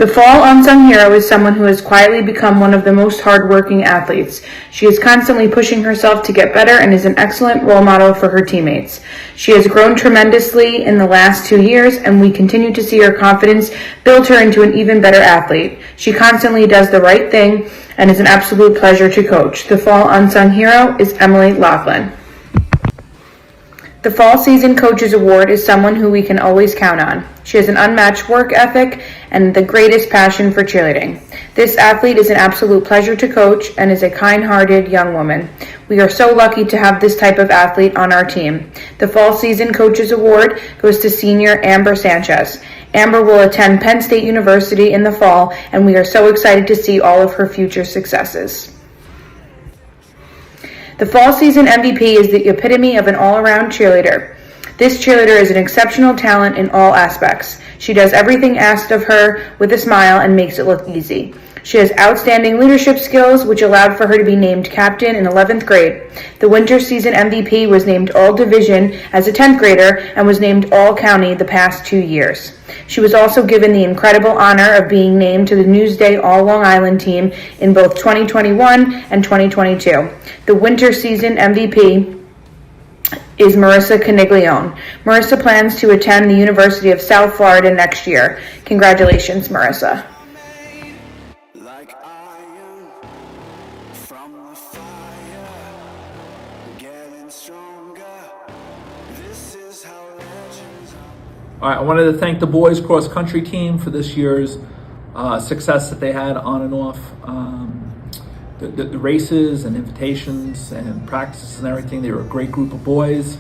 The fall unsung hero is someone who has quietly become one of the most hardworking athletes. She is constantly pushing herself to get better and is an excellent role model for her teammates. She has grown tremendously in the last 2 years, and we continue to see her confidence build her into an even better athlete. She constantly does the right thing and is an absolute pleasure to coach. The fall unsung hero is Emily Laughlin. The Fall Season Coaches Award is someone who we can always count on. She has an unmatched work ethic and the greatest passion for cheerleading. This athlete is an absolute pleasure to coach and is a kind-hearted young woman. We are so lucky to have this type of athlete on our team. The Fall Season Coaches Award goes to senior Amber Sanchez. Amber will attend Penn State University in the fall, and we are so excited to see all of her future successes. The Fall Season MVP is the epitome of an all-around cheerleader. This cheerleader is an exceptional talent in all aspects. She does everything asked of her with a smile and makes it look easy. She has outstanding leadership skills, which allowed for her to be named captain in 11th grade. The winter season MVP was named All-Division as a 10th grader and was named All-County the past 2 years. She was also given the incredible honor of being named to the Newsday All-Long Island team in both 2021 and 2022. The winter season MVP is Marissa Caniglione. Marissa plans to attend the University of South Florida next year. Congratulations, Marissa. All right, I wanted to thank the boys cross country team for this year's success that they had on and off the races and invitations and practices and everything. They were a great group of boys.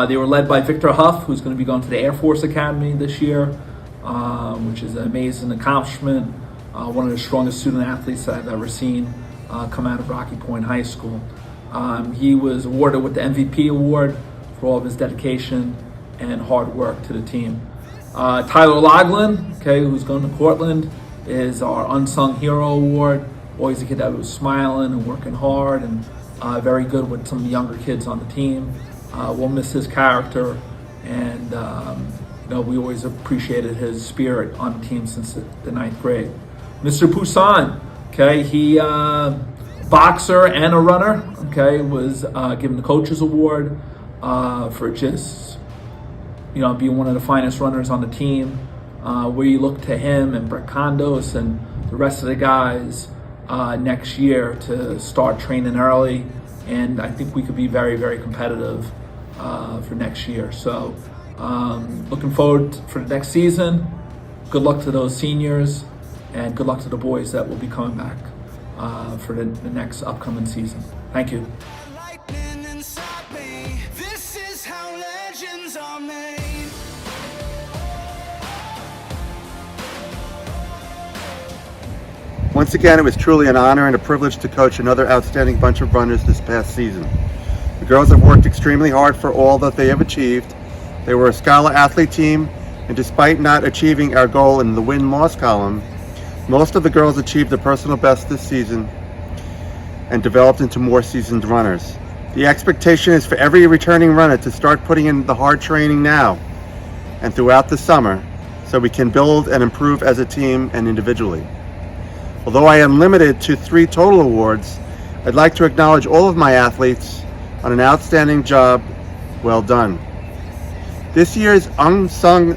They were led by Victor Huff, who's going to be going to the Air Force Academy this year, which is an amazing accomplishment. One of the strongest student athletes that I've ever seen come out of Rocky Point High School. He was awarded with the MVP award for all of his dedication and hard work to the team. Tyler Laughlin, who's going to Cortland, is our Unsung Hero Award. Always a kid that was smiling and working hard and very good with some younger kids on the team. We'll miss his character, and we always appreciated his spirit on the team since the 9th grade. Mr. Poussin, he boxer and a runner, was given the Coaches Award for just being one of the finest runners on the team. We look to him and Brett Condos and the rest of the guys next year to start training early, and I think we could be very, very competitive for next year. So looking forward for the next season. Good luck to those seniors, and good luck to the boys that will be coming back for the next upcoming season. Thank you. Once again, it was truly an honor and a privilege to coach another outstanding bunch of runners this past season. The girls have worked extremely hard for all that they have achieved. They were a scholar athlete team, and despite not achieving our goal in the win-loss column, most of the girls achieved their personal best this season and developed into more seasoned runners. The expectation is for every returning runner to start putting in the hard training now and throughout the summer so we can build and improve as a team and individually. Although I am limited to 3 total awards, I'd like to acknowledge all of my athletes on an outstanding job well done. This year's Unsung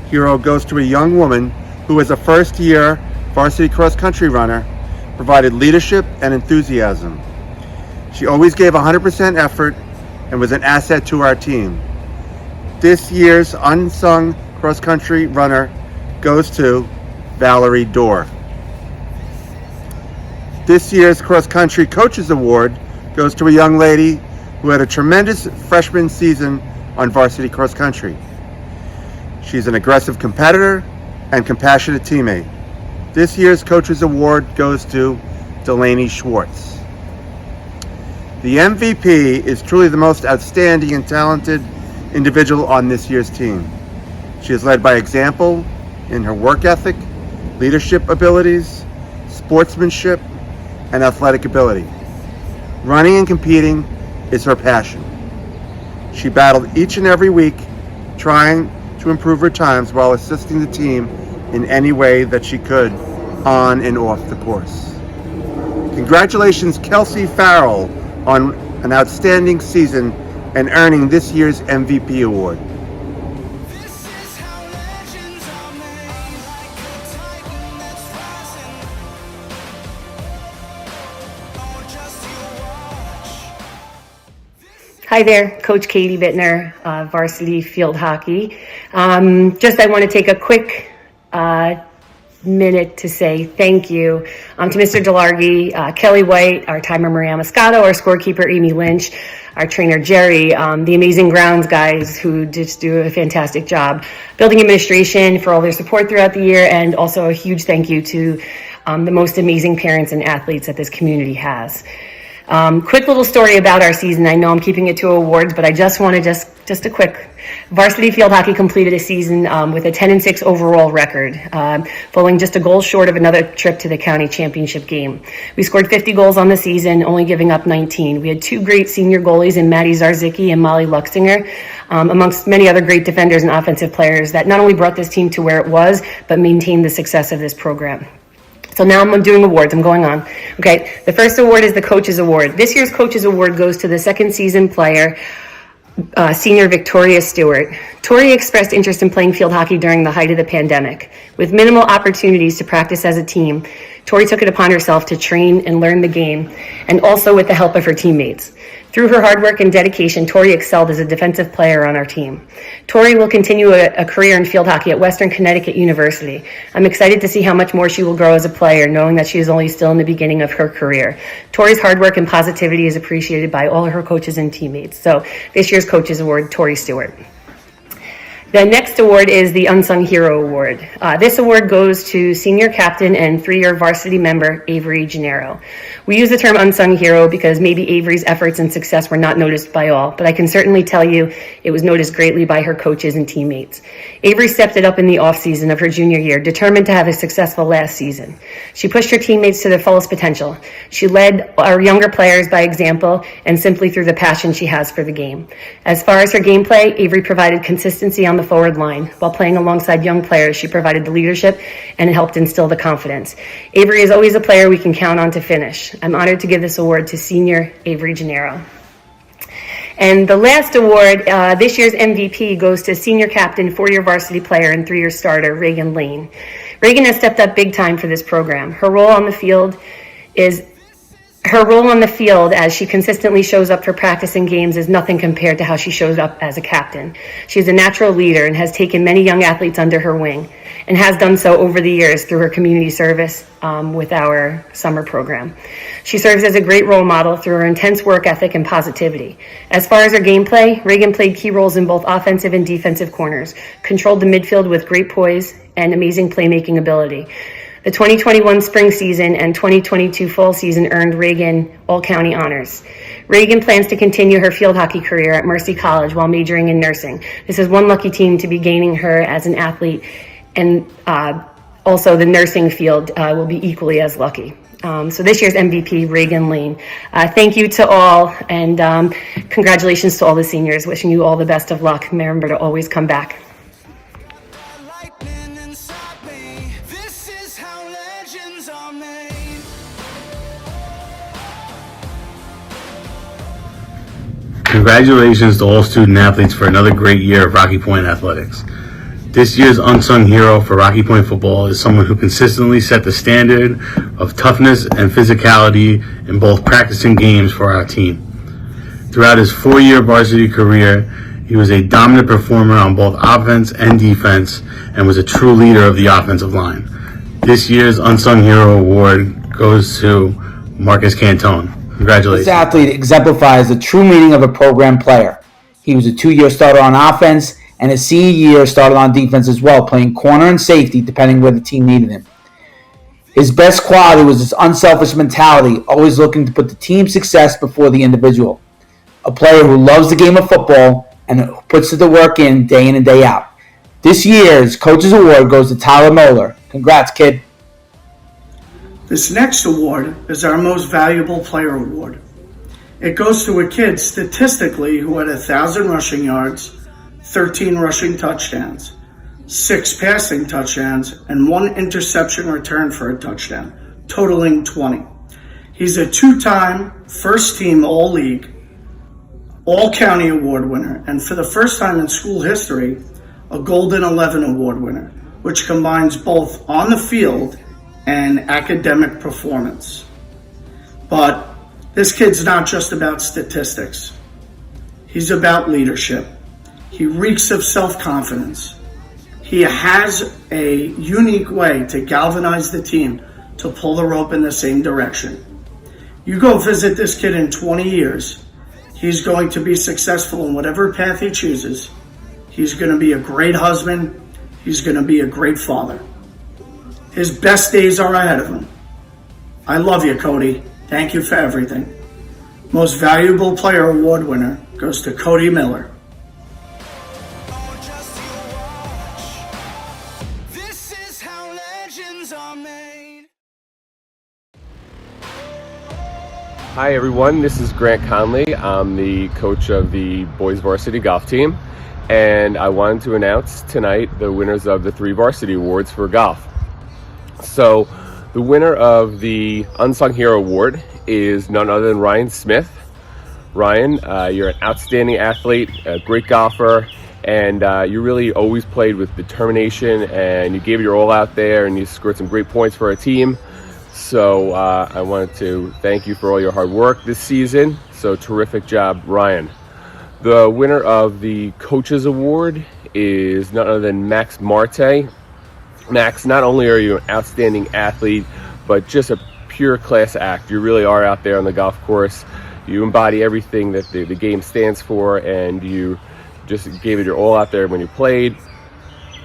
Hero goes to a young woman who is a first-year varsity cross-country runner, provided leadership and enthusiasm. She always gave 100% effort and was an asset to our team. This year's Unsung Cross-Country Runner goes to Valerie Dorr. This year's Cross Country Coaches Award goes to a young lady who had a tremendous freshman season on varsity cross country. She's an aggressive competitor and compassionate teammate. This year's Coaches Award goes to Delaney Schwartz. The MVP is truly the most outstanding and talented individual on this year's team. She is led by example in her work ethic, leadership abilities, sportsmanship, and athletic ability. Running and competing is her passion. She battled each and every week, trying to improve her times while assisting the team in any way that she could on and off the course. Congratulations, Kelsey Farrell, on an outstanding season and earning this year's MVP award. Hi there, Coach Katie Bittner, varsity field hockey. I want to take a quick minute to say thank you to Mr. Delargy, Kelly White, our timer Maria Moscato, our scorekeeper Amy Lynch, our trainer Jerry, the amazing grounds guys who just do a fantastic job, building administration for all their support throughout the year, and also a huge thank you to the most amazing parents and athletes that this community has. Quick little story about our season. I know I'm keeping it to awards, but I just wanted just a quick. Varsity field hockey completed a season with a 10-6 overall record, falling just a goal short of another trip to the county championship game. We scored 50 goals on the season, only giving up 19. We had two great senior goalies in Maddie Zarzicki and Molly Luxinger, amongst many other great defenders and offensive players that not only brought this team to where it was, but maintained the success of this program. So now I'm doing awards. I'm going on. Okay, the first award is the Coaches Award. This year's Coaches Award goes to the second season player, senior Victoria Stewart. Tori expressed interest in playing field hockey during the height of the pandemic. With minimal opportunities to practice as a team, Tori took it upon herself to train and learn the game, and also with the help of her teammates. Through her hard work and dedication, Tori excelled as a defensive player on our team. Tori will continue a career in field hockey at Western Connecticut University. I'm excited to see how much more she will grow as a player, knowing that she is only still in the beginning of her career. Tori's hard work and positivity is appreciated by all of her coaches and teammates. So this year's Coaches Award, Tori Stewart. The next award is the Unsung Hero Award. This award goes to senior captain and 3-year varsity member Avery Gennaro. We use the term unsung hero because maybe Avery's efforts and success were not noticed by all, but I can certainly tell you it was noticed greatly by her coaches and teammates. Avery stepped it up in the off-season of her junior year, determined to have a successful last season. She pushed her teammates to their fullest potential. She led our younger players by example and simply through the passion she has for the game. As far as her gameplay, Avery provided consistency on the forward line. While playing alongside young players, she provided the leadership and helped instill the confidence. Avery is always a player we can count on to finish. I'm honored to give this award to senior Avery Gennaro. And the last award, this year's MVP, goes to senior captain, 4-year varsity player, and 3-year starter, Reagan Lane. Reagan has stepped up big time for this program. Her role on the field as she consistently shows up for practice and games is nothing compared to how she shows up as a captain. She's a natural leader and has taken many young athletes under her wing and has done so over the years through her community service with our summer program. She serves as a great role model through her intense work ethic and positivity. As far as her gameplay, Reagan played key roles in both offensive and defensive corners, controlled the midfield with great poise and amazing playmaking ability. The 2021 spring season and 2022 fall season earned Reagan all-county honors. Reagan plans to continue her field hockey career at Mercy College while majoring in nursing. This is one lucky team to be gaining her as an athlete, and also the nursing field will be equally as lucky. So this year's MVP, Reagan Lane. Thank you to all, and congratulations to all the seniors. Wishing you all the best of luck. Remember to always come back. Congratulations to all student athletes for another great year of Rocky Point athletics. This year's unsung hero for Rocky Point football is someone who consistently set the standard of toughness and physicality in both practice and games for our team. Throughout his 4-year varsity career, he was a dominant performer on both offense and defense and was a true leader of the offensive line. This year's Unsung Hero Award goes to Marcus Cantone. Congratulations. This athlete exemplifies the true meaning of a program player. He was a 2-year starter on offense and his senior year started on defense as well, playing corner and safety depending where the team needed him. His best quality was his unselfish mentality, always looking to put the team's success before the individual. A player who loves the game of football and who puts the work in and day out. This year's Coach's Award goes to Tyler Moeller. Congrats, kid. This next award is our Most Valuable Player Award. It goes to a kid statistically who had 1,000 rushing yards, 13 rushing touchdowns, 6 passing touchdowns, and 1 interception return for a touchdown, totaling 20. He's a 2-time first-team All-League, All-County Award winner, and for the first time in school history, a Golden 11 Award winner, which combines both on the field and academic performance. But this kid's not just about statistics. He's about leadership. He reeks of self-confidence. He has a unique way to galvanize the team to pull the rope in the same direction. You go visit this kid in 20 years, he's going to be successful in whatever path he chooses. He's going to be a great husband. He's going to be a great father. His best days are ahead of him. I love you, Cody. Thank you for everything. Most Valuable Player Award winner goes to Cody Miller. Hi everyone, this is Grant Conley. I'm the coach of the boys varsity golf team, and I wanted to announce tonight the winners of the 3 varsity awards for golf. So the winner of the Unsung Hero Award is none other than Ryan Smith. Ryan, you're an outstanding athlete, a great golfer, and you really always played with determination, and you gave it your all out there, and you scored some great points for our team. So I wanted to thank you for all your hard work this season. So terrific job, Ryan. The winner of the Coaches Award is none other than Max Marte. Max, not only are you an outstanding athlete, but just a pure class act. You really are out there on the golf course. You embody everything that the game stands for, and you just gave it your all out there when you played.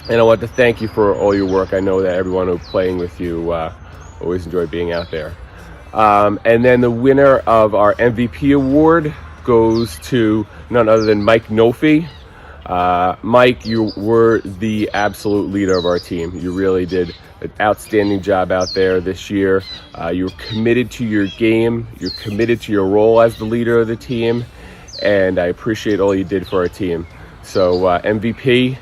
And I want to thank you for all your work. I know that everyone who's playing with you always enjoy being out there. And then the winner of our MVP award goes to none other than Mike Nofi. Mike, you were the absolute leader of our team. You really did an outstanding job out there this year. You're committed to your game. You're committed to your role as the leader of the team. And I appreciate all you did for our team. So MVP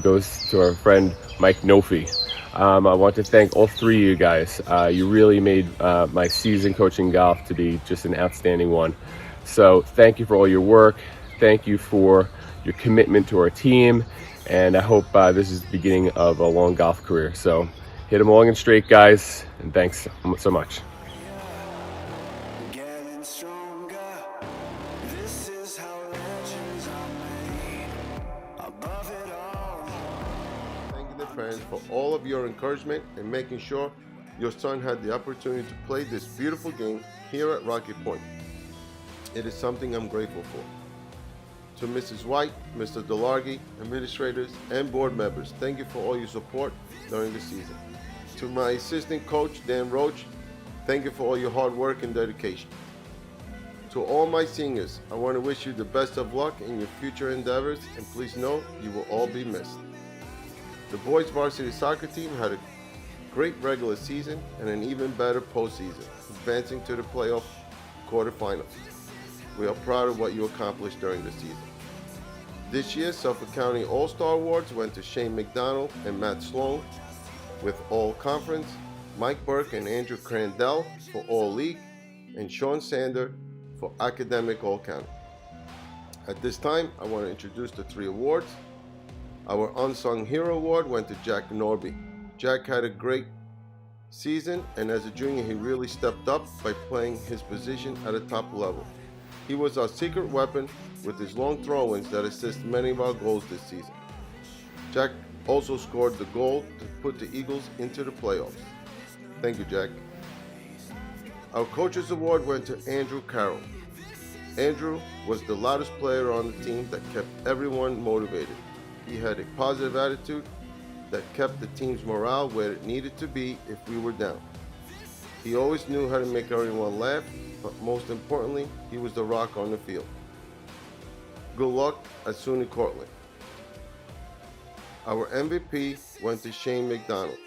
goes to our friend Mike Nofi. I want to thank all 3 of you guys. You really made my season coaching golf to be just an outstanding one. So thank you for all your work. Thank you for your commitment to our team. And I hope this is the beginning of a long golf career. So hit them long and straight, guys. And thanks so much. Friends, for all of your encouragement and making sure your son had the opportunity to play this beautiful game here at Rocky Point. It is something I'm grateful for. To Mrs. White, Mr. Delargy, administrators, and board members, thank you for all your support during the season. To my assistant coach, Dan Roach, thank you for all your hard work and dedication. To all my seniors, I want to wish you the best of luck in your future endeavors, and please know you will all be missed. The boys varsity soccer team had a great regular season and an even better postseason, advancing to the playoff quarterfinals. We are proud of what you accomplished during the season. This year's Suffolk County All-Star Awards went to Shane McDonald and Matt Sloan with All Conference, Mike Burke and Andrew Crandell for All League, and Sean Sander for Academic All County. At this time, I want to introduce the 3 awards. Our Unsung Hero Award went to Jack Norby. Jack had a great season, and as a junior, he really stepped up by playing his position at a top level. He was our secret weapon with his long throw-ins that assist many of our goals this season. Jack also scored the goal to put the Eagles into the playoffs. Thank you, Jack. Our Coaches Award went to Andrew Carroll. Andrew was the loudest player on the team that kept everyone motivated. He had a positive attitude that kept the team's morale where it needed to be if we were down. He always knew how to make everyone laugh, but most importantly, he was the rock on the field. Good luck at SUNY Cortland. Our MVP went to Shane McDonald.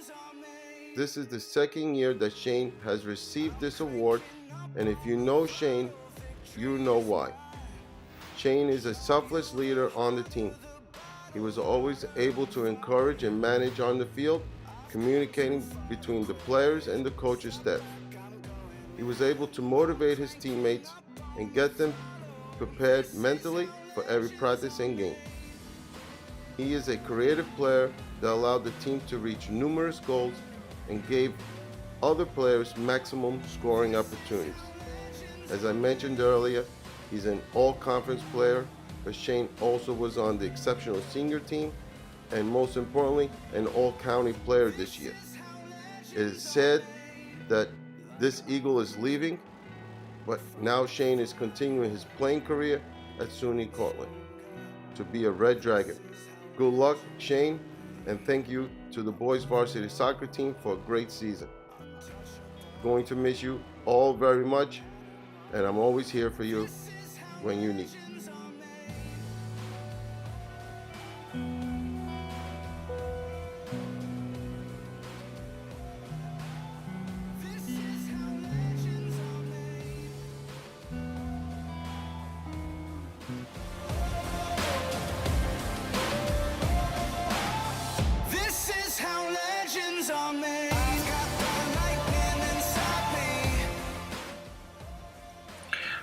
This is the second year that Shane has received this award, and if you know Shane, you know why. Shane is a selfless leader on the team. He was always able to encourage and manage on the field, communicating between the players and the coaching staff. He was able to motivate his teammates and get them prepared mentally for every practice and game. He is a creative player that allowed the team to reach numerous goals and gave other players maximum scoring opportunities. As I mentioned earlier, he's an all-conference player, but Shane also was on the exceptional senior team and most importantly, an all-county player this year. It is said that this Eagle is leaving, but now Shane is continuing his playing career at SUNY Cortland to be a Red Dragon. Good luck, Shane, and thank you to the boys varsity soccer team for a great season. Going to miss you all very much, and I'm always here for you when you need.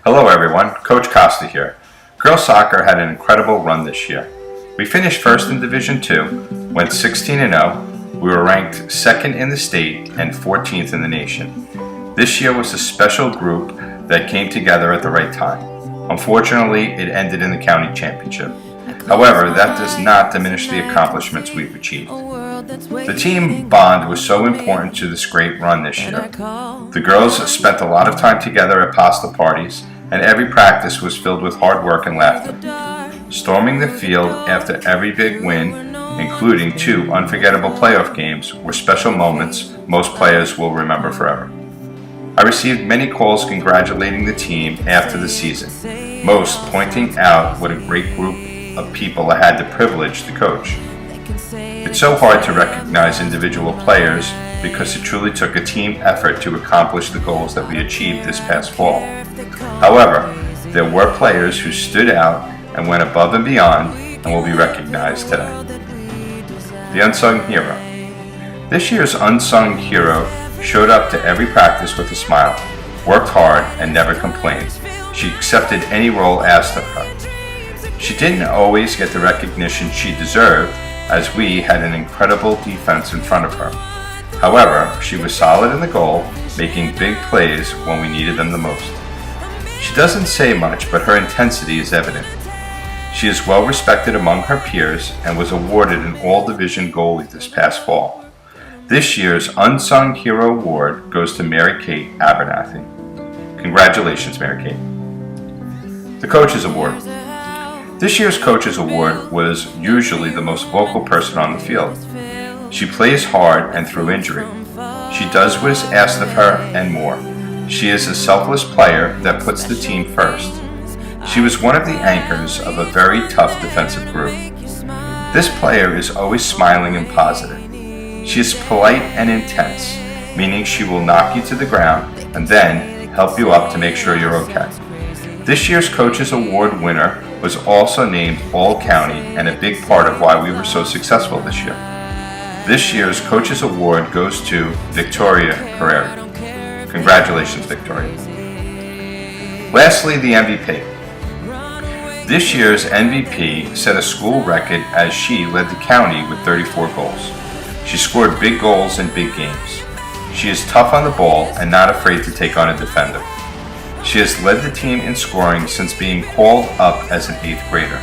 Hello everyone, Coach Costa here. Girls soccer had an incredible run this year. We finished first in Division II, went 16-0, we were ranked second in the state and 14th in the nation. This year was a special group that came together at the right time. Unfortunately, it ended in the county championship. However, that does not diminish the accomplishments we've achieved. The team bond was so important to this great run this year. The girls spent a lot of time together at pasta parties, and every practice was filled with hard work and laughter. Storming the field after every big win, including 2 unforgettable playoff games, were special moments most players will remember forever. I received many calls congratulating the team after the season, most pointing out what a great group of people I had the privilege to coach. It's so hard to recognize individual players because it truly took a team effort to accomplish the goals that we achieved this past fall. However, there were players who stood out and went above and beyond and will be recognized today. The Unsung Hero. This year's Unsung Hero showed up to every practice with a smile, worked hard, and never complained. She accepted any role asked of her. She didn't always get the recognition she deserved, as we had an incredible defense in front of her. However, she was solid in the goal, making big plays when we needed them the most. She doesn't say much, but her intensity is evident. She is well respected among her peers and was awarded an all-division goalie this past fall. This year's Unsung Hero Award goes to Mary Kate Abernathy. Congratulations, Mary Kate. The Coaches Award. This year's Coaches Award was usually the most vocal person on the field. She plays hard and through injury. She does what is asked of her and more. She is a selfless player that puts the team first. She was one of the anchors of a very tough defensive group. This player is always smiling and positive. She is polite and intense, meaning she will knock you to the ground and then help you up to make sure you're okay. This year's Coaches Award winner was also named All-County and a big part of why we were so successful this year. This year's Coaches Award goes to Victoria Carrera. Congratulations, Victoria. Lastly, the MVP. This year's MVP set a school record as she led the county with 34 goals. She scored big goals in big games. She is tough on the ball and not afraid to take on a defender. She has led the team in scoring since being called up as an 8th grader.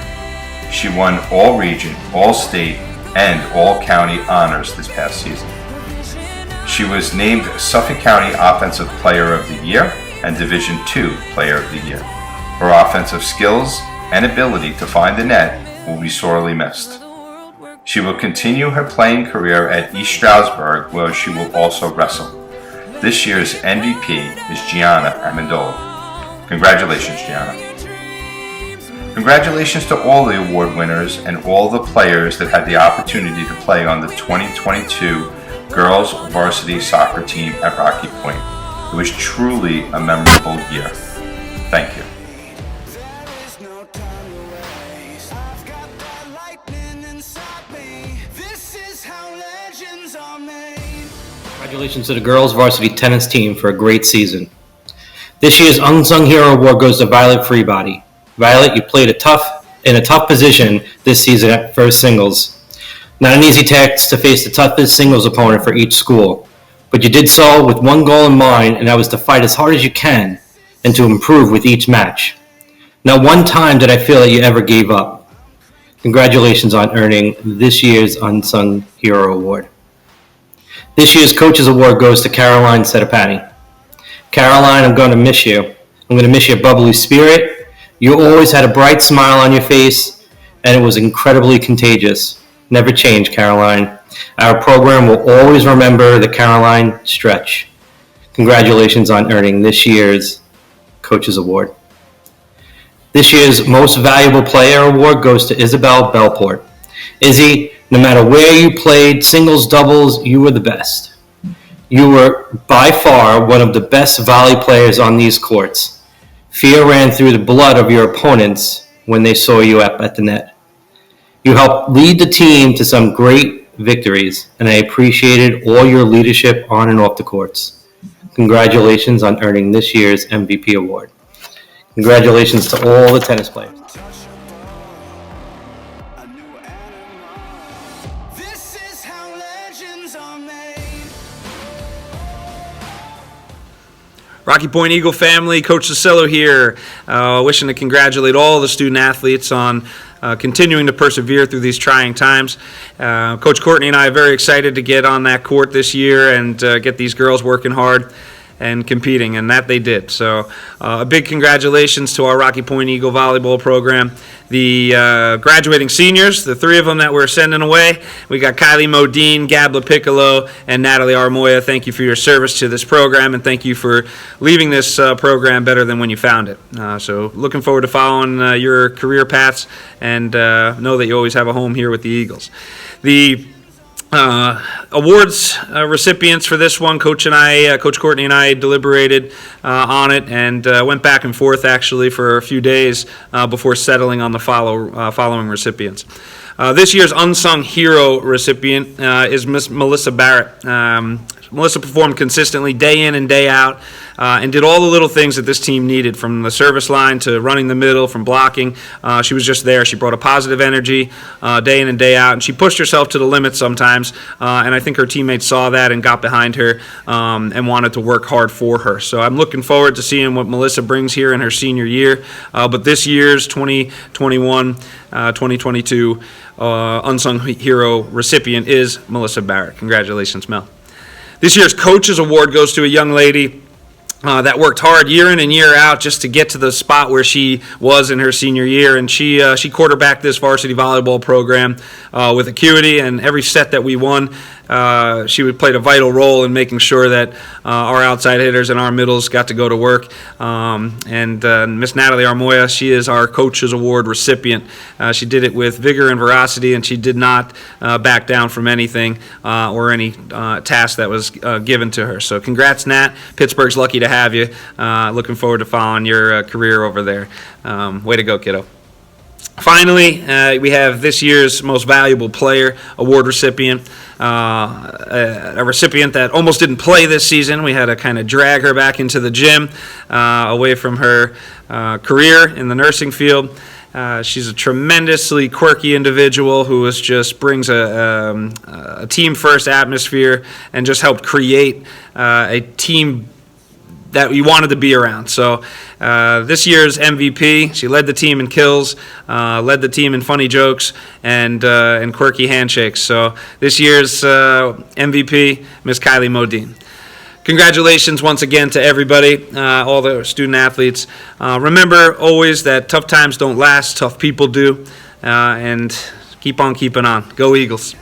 She won all region, all state, and all county honors this past season. She was named Suffolk County Offensive Player of the Year and Division II Player of the Year. Her offensive skills and ability to find the net will be sorely missed. She will continue her playing career at East Stroudsburg, where she will also wrestle. This year's MVP is Gianna Amendola. Congratulations, Gianna. Congratulations to all the award winners and all the players that had the opportunity to play on the 2022 girls varsity soccer team at Rocky Point. It was truly a memorable year. Thank you. Congratulations to the girls varsity tennis team for a great season. This year's Unsung Hero Award goes to Violet Freebody. Violet, you played in a tough position this season at first singles. Not an easy task to face the toughest singles opponent for each school, but you did so with one goal in mind, and that was to fight as hard as you can and to improve with each match. Not one time did I feel that you ever gave up. Congratulations on earning this year's Unsung Hero Award. This year's Coaches Award goes to Caroline Setapani. Caroline, I'm going to miss you. I'm going to miss your bubbly spirit. You always had a bright smile on your face, and it was incredibly contagious. Never change, Caroline. Our program will always remember the Caroline stretch. Congratulations on earning this year's Coaches Award. This year's Most Valuable Player Award goes to Isabel Belport. Izzy, no matter where you played, singles, doubles, you were the best. You were by far one of the best volley players on these courts. Fear ran through the blood of your opponents when they saw you up at the net. You helped lead the team to some great victories, and I appreciated all your leadership on and off the courts. Congratulations on earning this year's MVP award. Congratulations to all the tennis players. Rocky Point Eagle family, Coach Cicello here, wishing to congratulate all the student athletes on continuing to persevere through these trying times. Coach Courtney and I are very excited to get on that court this year and get these girls working hard and competing, and that they did. So a big congratulations to our Rocky Point Eagle volleyball program. The graduating seniors, the three of them that we're sending away, we got Kylie Modine, Gabla Piccolo, and Natalie Armoya. Thank you for your service to this program, and thank you for leaving this program better than when you found it. So looking forward to following your career paths, and know that you always have a home here with the Eagles. The awards recipients for this one, Coach Courtney and I deliberated on it and went back and forth actually for a few days before settling on the following recipients. This year's Unsung Hero recipient is Miss Melissa Barrett. Melissa performed consistently day in and day out and did all the little things that this team needed, from the service line to running the middle, from blocking. She was just there. She brought a positive energy day in and day out, and she pushed herself to the limit sometimes, and I think her teammates saw that and got behind her and wanted to work hard for her. So I'm looking forward to seeing what Melissa brings here in her senior year. But this year's 2021-2022 Unsung Hero recipient is Melissa Barrett. Congratulations, Mel. This year's Coaches Award goes to a young lady that worked hard year in and year out just to get to the spot where she was in her senior year, and she quarterbacked this varsity volleyball program with acuity, and every set that we won, she played a vital role in making sure that our outside hitters and our middles got to go to work. And Miss Natalie Armoya, she is our Coaches Award recipient. She did it with vigor and veracity, and she did not back down from anything or any task that was given to her. So congrats, Nat. Pittsburgh's lucky to have you. Looking forward to following your career over there. Way to go, kiddo. Finally, we have this year's Most Valuable Player Award recipient, a recipient that almost didn't play this season. We had to kind of drag her back into the gym, away from her career in the nursing field. She's a tremendously quirky individual who brings a team-first atmosphere and just helped create a team that we wanted to be around. So this year's MVP, she led the team in kills, led the team in funny jokes, and quirky handshakes. So this year's MVP, Miss Kylie Modine. Congratulations once again to everybody, all the student athletes. Remember always that tough times don't last, tough people do, and keep on keeping on. Go Eagles.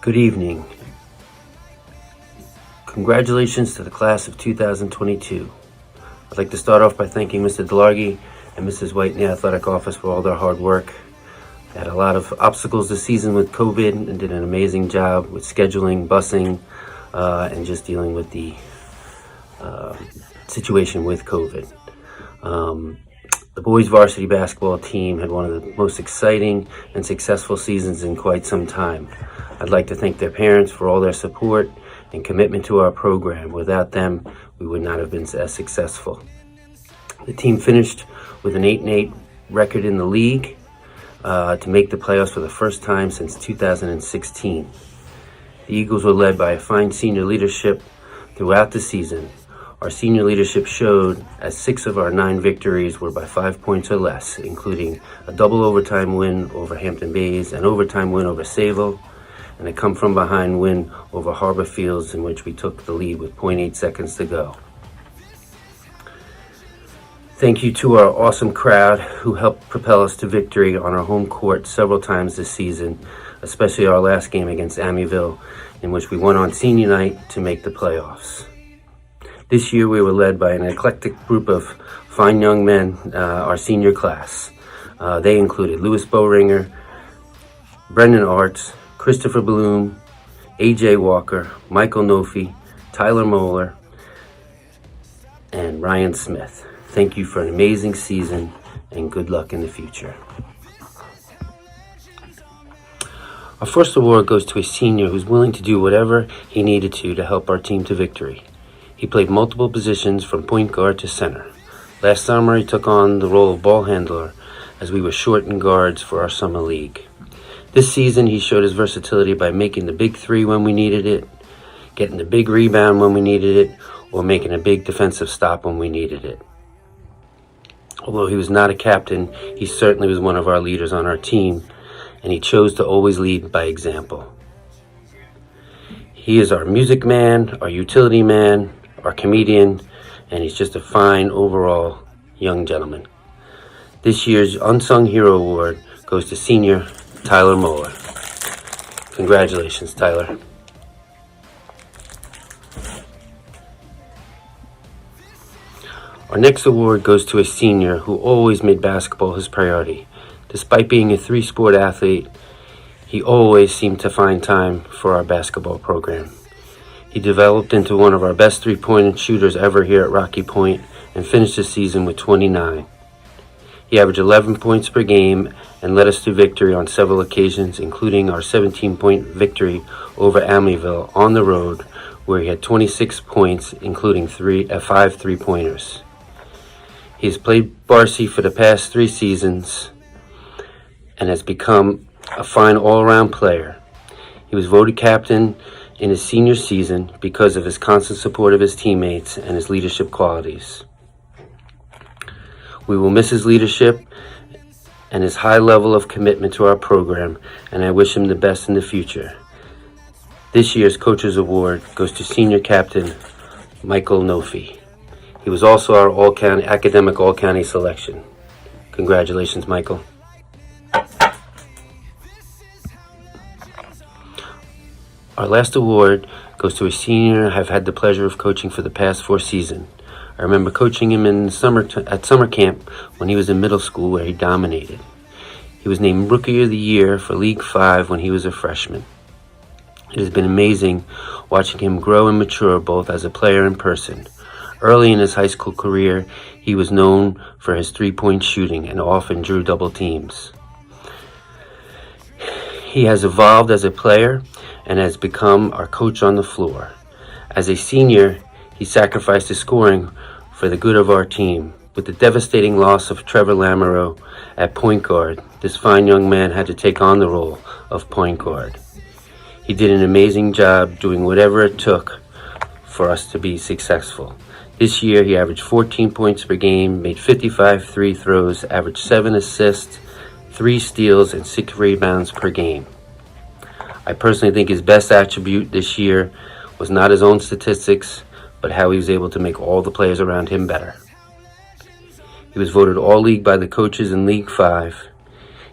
Good evening. Congratulations to the class of 2022. I'd like to start off by thanking Mr. Delargy and Mrs. White in the athletic office for all their hard work. They had a lot of obstacles this season with COVID and did an amazing job with scheduling, busing, and just dealing with the situation with COVID. The boys varsity basketball team had one of the most exciting and successful seasons in quite some time. I'd like to thank their parents for all their support and commitment to our program. Without them, we would not have been as successful. The team finished with an 8-8 record in the league to make the playoffs for the first time since 2016. The Eagles were led by a fine senior leadership throughout the season. Our senior leadership showed as 6 of our 9 victories were by 5 points or less, including a double overtime win over Hampton Bays, an overtime win over Sayville, and a come-from-behind win over Harbor Fields, in which we took the lead with 0.8 seconds to go. Thank you to our awesome crowd who helped propel us to victory on our home court several times this season, especially our last game against Amityville, in which we won on senior night to make the playoffs. This year we were led by an eclectic group of fine young men, our senior class. They included Louis Bowringer, Brendan Arts, Christopher Bloom, AJ Walker, Michael Nofi, Tyler Moeller, and Ryan Smith. Thank you for an amazing season and good luck in the future. Our first award goes to a senior who's willing to do whatever he needed to help our team to victory. He played multiple positions from point guard to center. Last summer, he took on the role of ball handler as we were short in guards for our summer league. This season, he showed his versatility by making the big three when we needed it, getting the big rebound when we needed it, or making a big defensive stop when we needed it. Although he was not a captain, he certainly was one of our leaders on our team, and he chose to always lead by example. He is our music man, our utility man, our comedian, and he's just a fine overall young gentleman. This year's Unsung Hero Award goes to senior Tyler Moeller. Congratulations, Tyler. Our next award goes to a senior who always made basketball his priority. Despite being a 3-sport athlete, he always seemed to find time for our basketball program. He developed into one of our best 3-point shooters ever here at Rocky Point and finished the season with 29. He averaged 11 points per game and led us to victory on several occasions, including our 17-point victory over Amityville on the road, where he had 26 points, including 5 3-pointers. He has played varsity for the past 3 seasons and has become a fine all-around player. He was voted captain in his senior season because of his constant support of his teammates and his leadership qualities. We will miss his leadership and his high level of commitment to our program, and I wish him the best in the future. This year's Coach's Award goes to senior captain Michael Nofi. He was also our all-county academic all-county selection. Congratulations, Michael. Our last award goes to a senior I've had the pleasure of coaching for the past 4 seasons. I remember coaching him at summer camp when he was in middle school, where he dominated. He was named Rookie of the Year for League 5 when he was a freshman. It has been amazing watching him grow and mature both as a player and person. Early in his high school career, he was known for his 3-point shooting and often drew double teams. He has evolved as a player and has become our coach on the floor. As a senior, he sacrificed his scoring for the good of our team. With the devastating loss of Trevor Lamoureux at point guard, this fine young man had to take on the role of point guard. He did an amazing job doing whatever it took for us to be successful. This year, he averaged 14 points per game, made 55 free throws, averaged 7 assists, 3 steals, and 6 rebounds per game. I personally think his best attribute this year was not his own statistics, but how he was able to make all the players around him better. He was voted All-League by the coaches in League 5.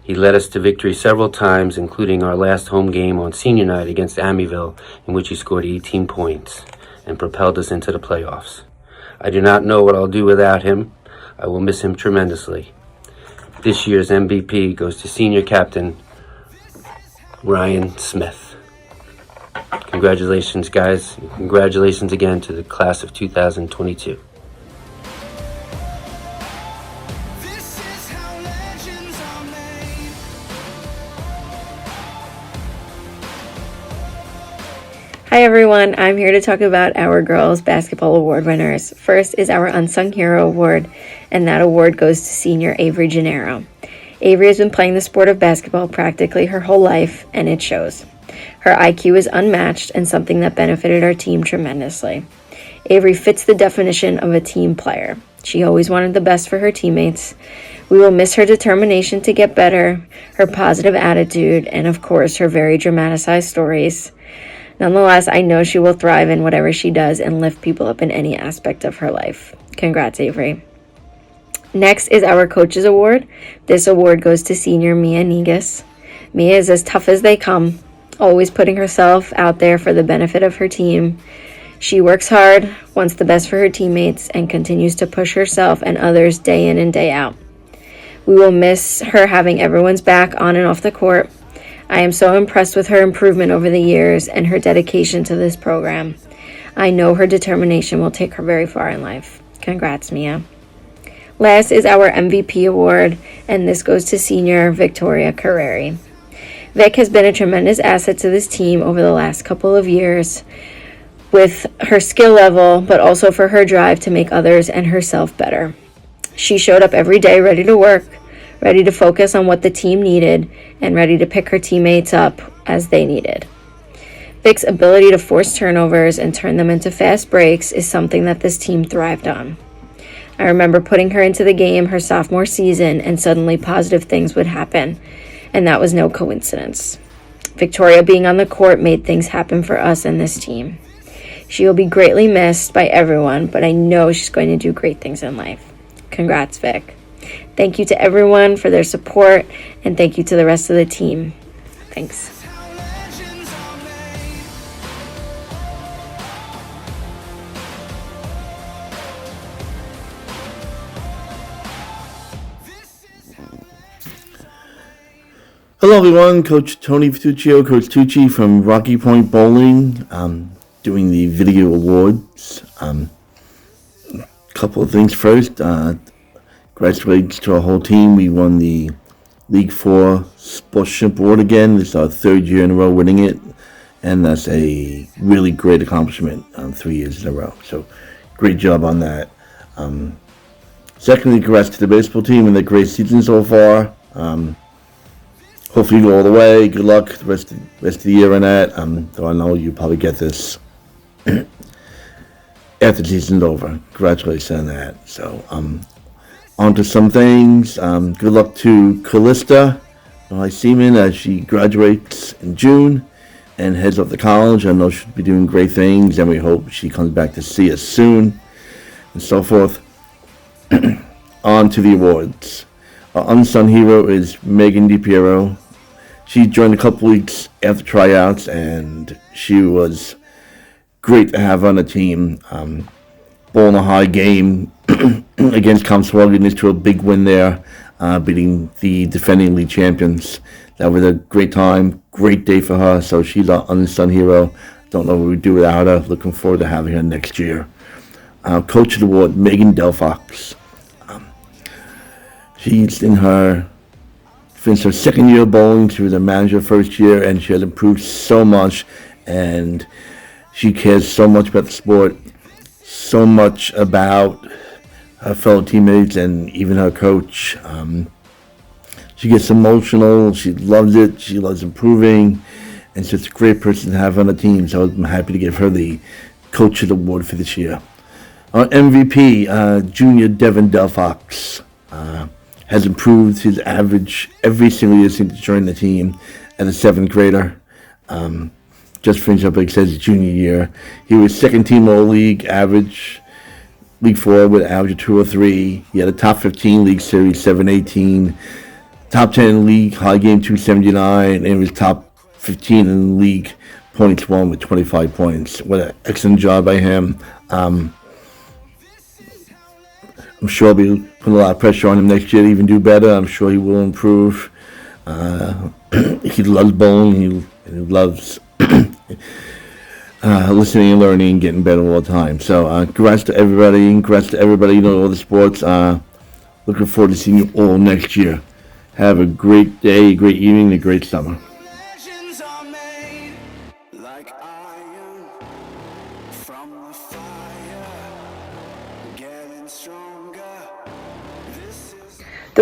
He led us to victory several times, including our last home game on senior night against Amityville, in which he scored 18 points and propelled us into the playoffs. I do not know what I'll do without him. I will miss him tremendously. This year's MVP goes to senior captain Ryan Smith. Congratulations, guys. Congratulations again to the class of 2022. Hi everyone, I'm here to talk about our girls basketball award winners. First is our Unsung Hero Award, and that award goes to senior Avery Gennaro. Avery has been playing the sport of basketball practically her whole life, and it shows. Her IQ is unmatched and something that benefited our team tremendously. Avery fits the definition of a team player. She always wanted the best for her teammates. We will miss her determination to get better, her positive attitude, and of course her very dramatized stories. Nonetheless, I know she will thrive in whatever she does and lift people up in any aspect of her life. Congrats, Avery. Next is our Coaches Award. This award goes to senior Mia Negus. Mia is as tough as they come, always putting herself out there for the benefit of her team. She works hard, wants the best for her teammates, and continues to push herself and others day in and day out. We will miss her having everyone's back on and off the court. I am so impressed with her improvement over the years and her dedication to this program. I know her determination will take her very far in life. Congrats, Mia. Last is our MVP award, and this goes to senior Victoria Carreri. Vic has been a tremendous asset to this team over the last couple of years with her skill level, but also for her drive to make others and herself better. She showed up every day ready to work, ready to focus on what the team needed, and ready to pick her teammates up as they needed. Vic's ability to force turnovers and turn them into fast breaks is something that this team thrived on. I remember putting her into the game her sophomore season and suddenly positive things would happen, and that was no coincidence. Victoria being on the court made things happen for us and this team. She will be greatly missed by everyone, but I know she's going to do great things in life. Congrats, Vic. Thank you to everyone for their support, and thank you to the rest of the team. Thanks. Hello everyone, Coach Tony Vituccio, Coach Tucci from Rocky Point Bowling, doing the video awards. Couple of things first, congratulations to our whole team. We won the League 4 Sportsmanship Award again. This is our third year in a row winning it, and that's a really great accomplishment, 3 years in a row. So great job on that. Secondly, congrats to the baseball team and their great season so far. Hopefully you go all the way. Good luck the rest of the year on that. Though I know you probably get this after the season's over. Congratulations on that. So on to some things. Good luck to Callista Seaman as she graduates in June and heads off to college. I know she'll be doing great things, and we hope she comes back to see us soon and so forth. On to the awards. Our unsung hero is Megan DiPiero. She joined a couple weeks after tryouts, and she was great to have on the team. Ball in a high game against Comswell, to a big win there, beating the defending league champions. That was a great time, great day for her. So she's our unsung hero. Don't know what we'd do without her. Looking forward to having her next year. Coach of the Award, Megan Delfox. She's finished her second year of bowling. She was a manager first year, and she has improved so much, and she cares so much about the sport, so much about her fellow teammates and even her coach. She gets emotional. She loves it. She loves improving, and she's a great person to have on the team. So I'm happy to give her the Coach of the Award for this year. Our MVP, Junior Devin Delfox. Has improved his average every single year since joining the team as a 7th grader. Just finished up, like it says, his junior year. He was second team All-League average, League 4 with an average of 203. He had a top 15 League Series 718, top 10 League High Game 279, and he was top 15 in League Points won with 25 points. What an excellent job by him. I'm sure I'll be putting a lot of pressure on him next year to even do better. I'm sure he will improve. He loves bowling. He loves listening and learning and getting better all the time. So congrats to everybody. Congrats to everybody in all the sports. Looking forward to seeing you all next year. Have a great day, a great evening, and a great summer. Legends are made like iron.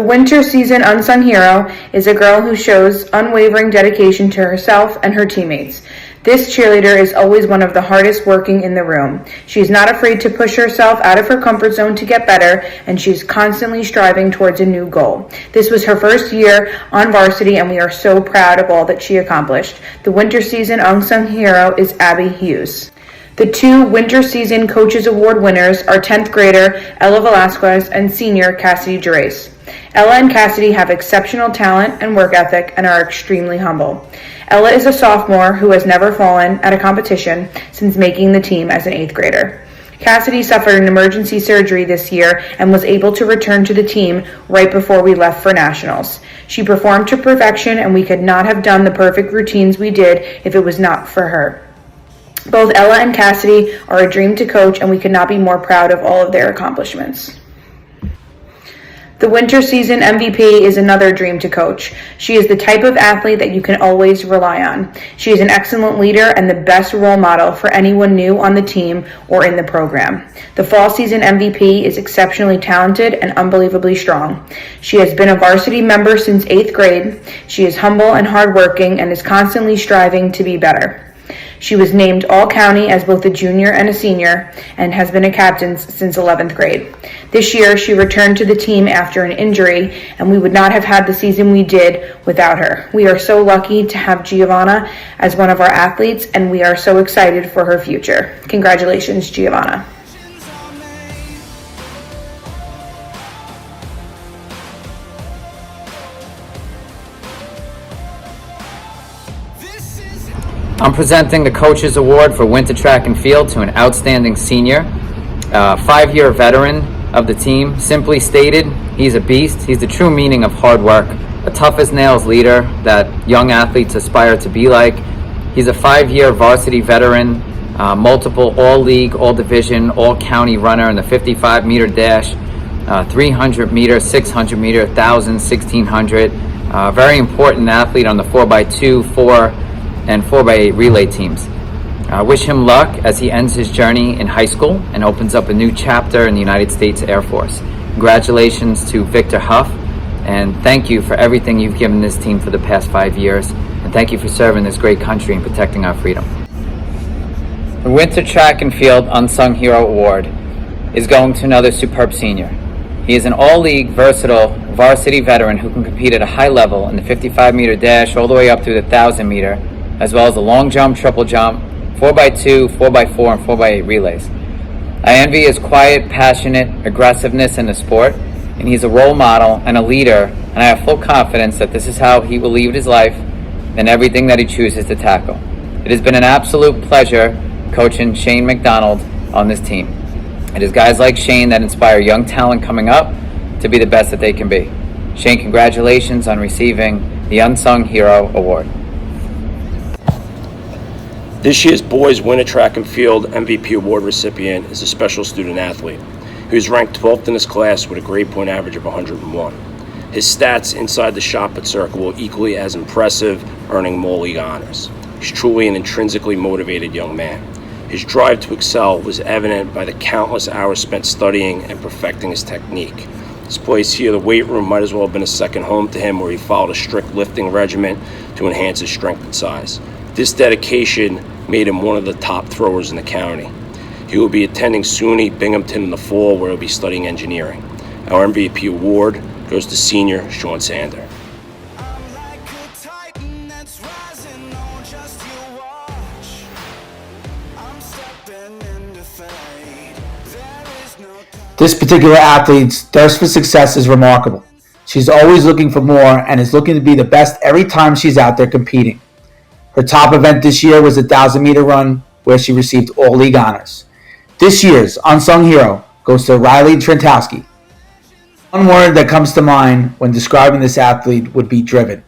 The winter season unsung hero is a girl who shows unwavering dedication to herself and her teammates. This cheerleader is always one of the hardest working in the room. She's not afraid to push herself out of her comfort zone to get better, and she's constantly striving towards a new goal. This was her first year on varsity, and we are so proud of all that she accomplished. The winter season unsung hero is Abby Hughes. The two Winter Season Coaches Award winners are 10th grader Ella Velasquez and senior Cassidy Gerace. Ella and Cassidy have exceptional talent and work ethic and are extremely humble. Ella is a sophomore who has never fallen at a competition since making the team as an 8th grader. Cassidy suffered an emergency surgery this year and was able to return to the team right before we left for nationals. She performed to perfection, and we could not have done the perfect routines we did if it was not for her. Both Ella and Cassidy are a dream to coach, and we could not be more proud of all of their accomplishments. The winter season MVP is another dream to coach. She is the type of athlete that you can always rely on. She is an excellent leader and the best role model for anyone new on the team or in the program. The fall season MVP is exceptionally talented and unbelievably strong. She has been a varsity member since 8th grade. She is humble and hardworking and is constantly striving to be better. She was named All-County as both a junior and a senior and has been a captain since 11th grade. This year, she returned to the team after an injury, and we would not have had the season we did without her. We are so lucky to have Giovanna as one of our athletes, and we are so excited for her future. Congratulations, Giovanna. I'm presenting the Coaches Award for Winter Track and Field to an outstanding senior, 5-year veteran of the team. Simply stated, he's a beast. He's the true meaning of hard work, a tough-as-nails leader that young athletes aspire to be like. He's a 5-year varsity veteran, multiple all-league, all-division, all-county runner in the 55-meter dash, 300-meter, 600-meter, 1,000, 1,600. Very important athlete on the 4x2, 4 and 4x8 relay teams. I wish him luck as he ends his journey in high school and opens up a new chapter in the United States Air Force. Congratulations to Victor Huff, and thank you for everything you've given this team for the past 5 years, and thank you for serving this great country and protecting our freedom. The Winter Track and Field Unsung Hero Award is going to another superb senior. He is an all-league, versatile, varsity veteran who can compete at a high level in the 55-meter dash all the way up through the 1,000-meter, as well as the long jump, triple jump, 4x2, 4x4, and 4x8 relays. I envy his quiet, passionate aggressiveness in the sport, and he's a role model and a leader, and I have full confidence that this is how he will lead his life and everything that he chooses to tackle. It has been an absolute pleasure coaching Shane McDonald on this team. It is guys like Shane that inspire young talent coming up to be the best that they can be. Shane, congratulations on receiving the Unsung Hero Award. This year's Boys Winter Track and Field MVP Award recipient is a special student athlete who is ranked 12th in his class with a grade point average of 101. His stats inside the shot put circle were equally as impressive, earning more league honors. He's truly an intrinsically motivated young man. His drive to excel was evident by the countless hours spent studying and perfecting his technique. His place here, the weight room, might as well have been a second home to him, where he followed a strict lifting regimen to enhance his strength and size. This dedication made him one of the top throwers in the county. He will be attending SUNY Binghamton in the fall, where he'll be studying engineering. Our MVP award goes to senior Sean Sander. This particular athlete's thirst for success is remarkable. She's always looking for more and is looking to be the best every time she's out there competing. Her top event this year was a 1,000-meter run, where she received all league honors. This year's Unsung Hero goes to Riley Trentowski. One word that comes to mind when describing this athlete would be driven.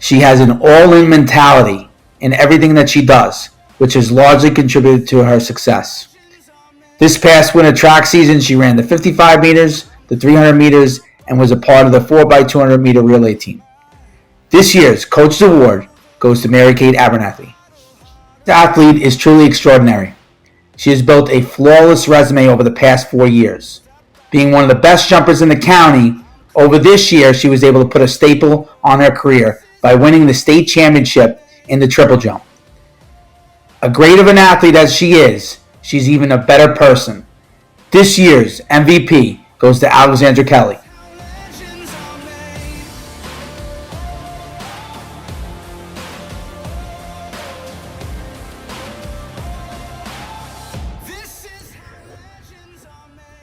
She has an all-in mentality in everything that she does, which has largely contributed to her success. This past winter track season, she ran the 55 meters, the 300 meters, and was a part of the 4x200 meter relay team. This year's Coach's Award goes to Mary-Kate Abernathy. This athlete is truly extraordinary. She has built a flawless resume over the past 4 years, being one of the best jumpers in the county Over this year, she was able to put a staple on her career by winning the state championship in the triple jump. A great of an athlete as she is, she's even a better person. This year's MVP goes to Alexandra Kelly.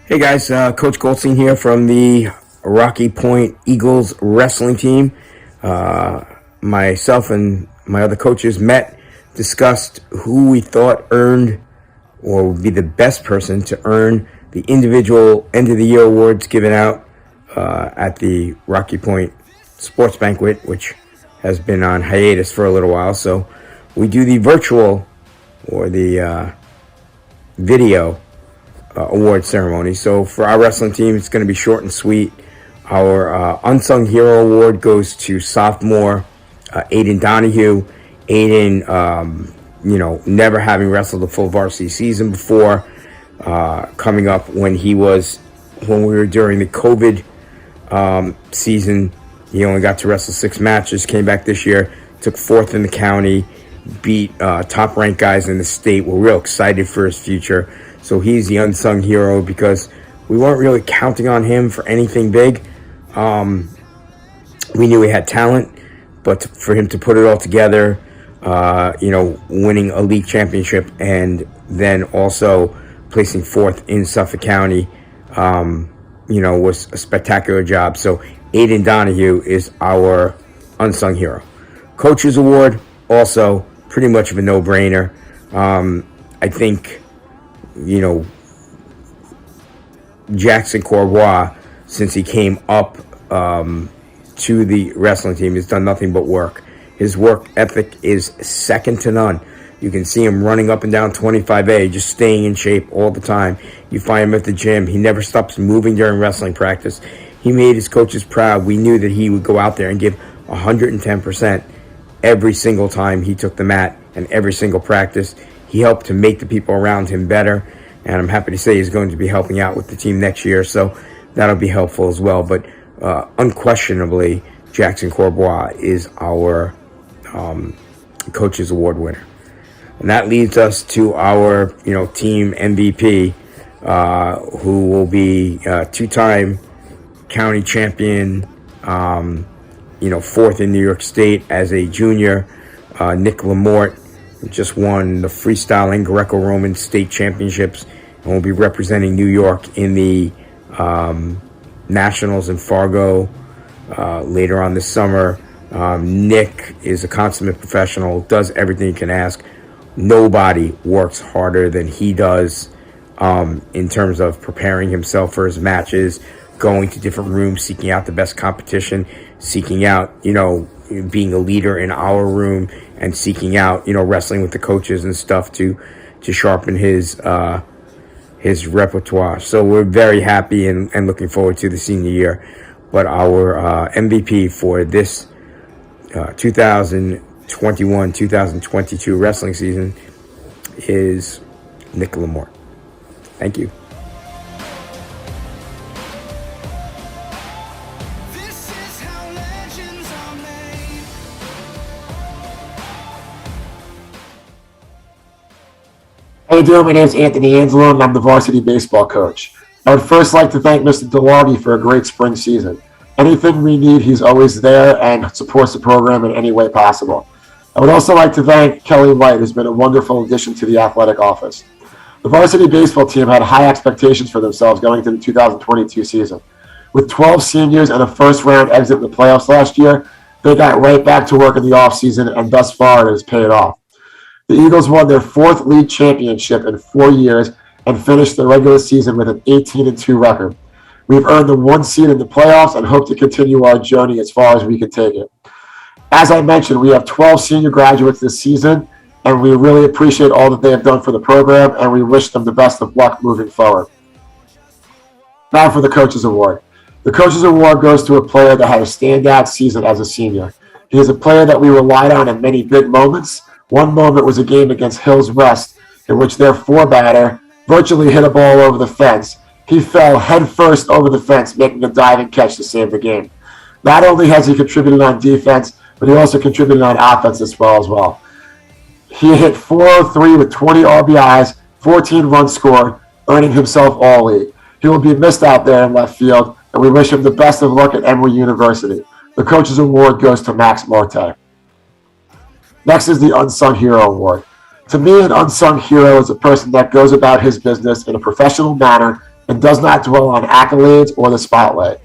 Hey guys, Coach Goldstein here from the Rocky Point Eagles wrestling team. Myself and my other coaches met, discussed who we thought earned or would be the best person to earn the individual end of the year awards given out at the Rocky Point Sports Banquet, which has been on hiatus for a little while. So we do the virtual or the video award ceremony. So for our wrestling team, it's going to be short and sweet. Our Unsung Hero Award goes to sophomore Aiden Donahue. Aiden, never having wrestled a full varsity season before, coming up when we were during the COVID season. He only got to wrestle 6 matches, came back this year, took 4th in the county, beat top-ranked guys in the state. We're real excited for his future. So he's the unsung hero because we weren't really counting on him for anything big. We knew he had talent, but for him to put it all together, winning a league championship and then also placing 4th in Suffolk County, was a spectacular job. So Aiden Donahue is our unsung hero. Coaches Award, also pretty much of a no-brainer. I think, Jackson Courbois, since he came up to the wrestling team, has done nothing but work. His work ethic is second to none. You can see him running up and down 25A, just staying in shape all the time. You find him at the gym. He never stops moving during wrestling practice. He made his coaches proud. We knew that he would go out there and give 110% every single time he took the mat and every single practice. He helped to make the people around him better, and I'm happy to say he's going to be helping out with the team next year, so that'll be helpful as well. But unquestionably, Jackson Courbois is our Coaches Award winner. And that leads us to our, team MVP, who will be two-time county champion, 4th in New York State as a junior. Nick Lamort just won the freestyling Greco-Roman state championships and will be representing New York in the nationals in Fargo later on this summer. Nick is a consummate professional, does everything he can ask. Nobody works harder than he does in terms of preparing himself for his matches, going to different rooms, seeking out the best competition, seeking out, being a leader in our room and seeking out, wrestling with the coaches and stuff to sharpen his repertoire. So we're very happy and looking forward to the senior year. But our MVP for this 2021-2022 wrestling season is Nick Lamort. Thank you. How you doing? My name is Anthony Angelo, and I'm the varsity baseball coach. I would first like to thank Mr. DeLargy for a great spring season. Anything we need, he's always there and supports the program in any way possible. I would also like to thank Kelly White, who's been a wonderful addition to the athletic office. The varsity baseball team had high expectations for themselves going into the 2022 season. With 12 seniors and a first-round exit in the playoffs last year, they got right back to work in the offseason, and thus far it has paid off. The Eagles won their 4th league championship in 4 years and finished the regular season with an 18-2 record. We've earned the 1 seed in the playoffs and hope to continue our journey as far as we can take it. As I mentioned, we have 12 senior graduates this season, and we really appreciate all that they have done for the program, and we wish them the best of luck moving forward. Now for the Coaches Award. The Coaches Award goes to a player that had a standout season as a senior. He is a player that we relied on in many big moments. One moment was a game against Hills West, in which their 4-batter virtually hit a ball over the fence, He fell headfirst over the fence, making a diving catch to save the game. Not only has he contributed on defense, but he also contributed on offense as well. He hit .403 with 20 RBIs, 14 runs scored, earning himself All-League. He will be missed out there in left field, and we wish him the best of luck at Emory University. The Coach's Award goes to Max Marte. Next is the Unsung Hero Award. To me, an unsung hero is a person that goes about his business in a professional manner and does not dwell on accolades or the spotlight.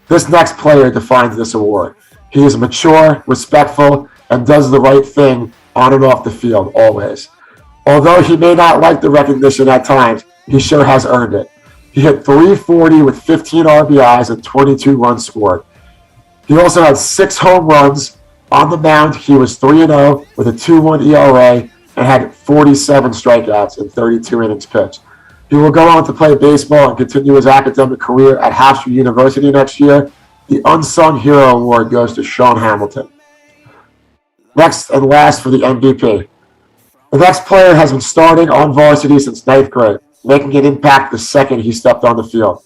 This next player defines this award. He is mature, respectful, and does the right thing on and off the field, always. Although he may not like the recognition at times, he sure has earned it. He hit .340 with 15 RBIs and 22 runs scored. He also had 6 home runs. On the mound, he was 3-0 with a 2.1 ERA and had 47 strikeouts in 32 innings pitched. He will go on to play baseball and continue his academic career at Hofstra University next year. The Unsung Hero Award goes to Sean Hamilton. Next and last for the MVP. The next player has been starting on varsity since 9th grade, making an impact the second he stepped on the field.